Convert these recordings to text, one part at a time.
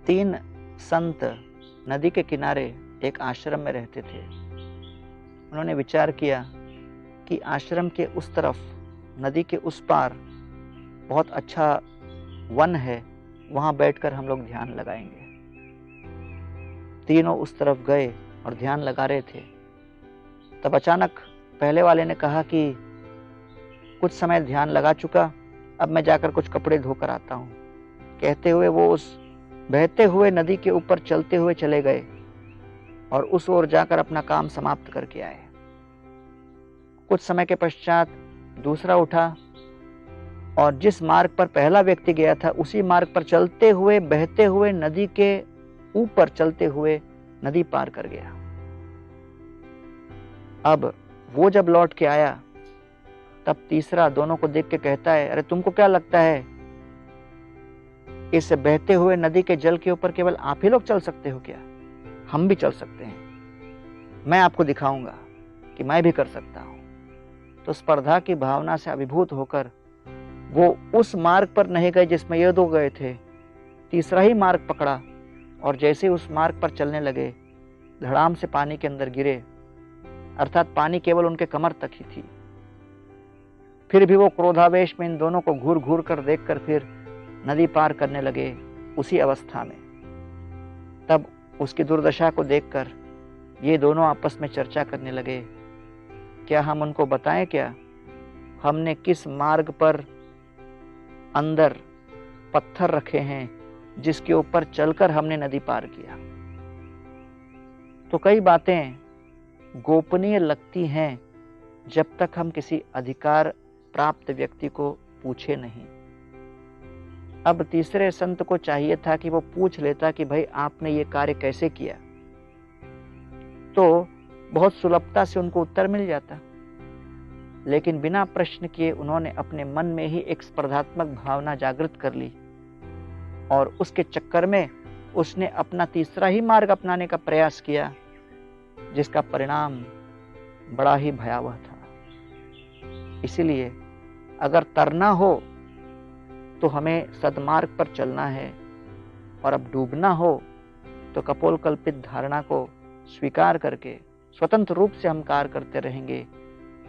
तीन संत नदी के किनारे एक आश्रम में रहते थे। उन्होंने विचार किया कि आश्रम के उस तरफ, नदी के उस पार बहुत अच्छा वन है, वहां बैठकर हम लोग ध्यान लगाएंगे। तीनों उस तरफ गए और ध्यान लगा रहे थे। तब अचानक पहले वाले ने कहा कि कुछ समय ध्यान लगा चुका, अब मैं जाकर कुछ कपड़े धोकर आता हूं। कहते हुए वो उस बहते हुए नदी के ऊपर चलते हुए चले गए और उस ओर जाकर अपना काम समाप्त करके आए। कुछ समय के पश्चात दूसरा उठा और जिस मार्ग पर पहला व्यक्ति गया था उसी मार्ग पर चलते हुए, बहते हुए नदी के ऊपर चलते हुए नदी पार कर गया। अब वो जब लौट के आया तब तीसरा दोनों को देख के कहता है, अरे तुमको क्या लगता है इस बहते हुए नदी के जल के ऊपर केवल आप ही लोग चल सकते हो क्या? हम भी चल सकते हैं। मैं आपको दिखाऊंगा कि मैं भी कर सकता हूं। तो स्पर्धा की भावना से अभिभूत होकर वो उस मार्ग पर नहीं गए जिसमें ये दो गए थे, तीसरा ही मार्ग पकड़ा और जैसे उस मार्ग पर चलने लगे, धड़ाम से पानी के अंदर गिरे। अर्थात पानी केवल उनके कमर तक ही थी। फिर भी वो क्रोधावेश में इन दोनों को घूर घूर कर देखकर फिर नदी पार करने लगे उसी अवस्था में। तब उसकी दुर्दशा को देखकर ये दोनों आपस में चर्चा करने लगे, क्या हम उनको बताएं क्या हमने किस मार्ग पर अंदर पत्थर रखे हैं जिसके ऊपर चलकर हमने नदी पार किया। तो कई बातें गोपनीय लगती हैं जब तक हम किसी अधिकार प्राप्त व्यक्ति को पूछे नहीं। अब तीसरे संत को चाहिए था कि वो पूछ लेता कि भाई आपने ये कार्य कैसे किया, तो बहुत सुलभता से उनको उत्तर मिल जाता। लेकिन बिना प्रश्न किए उन्होंने अपने मन में ही एक स्पर्धात्मक भावना जागृत कर ली और उसके चक्कर में उसने अपना तीसरा ही मार्ग अपनाने का प्रयास किया, जिसका परिणाम बड़ा ही भयावह था। इसीलिए अगर तरना हो तो हमें सद्मार्ग पर चलना है और अब डूबना हो तो कपोलकल्पित धारणा को स्वीकार करके स्वतंत्र रूप से हम कार्य करते रहेंगे।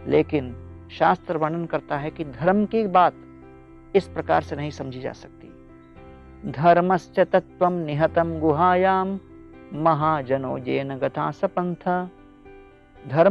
लेकिन शास्त्र वर्णन करता है कि धर्म की बात इस प्रकार से नहीं समझी जा सकती। धर्मस्य तत्वं निहतं गुहायां महाजनो येन गता सपंथ। धर्म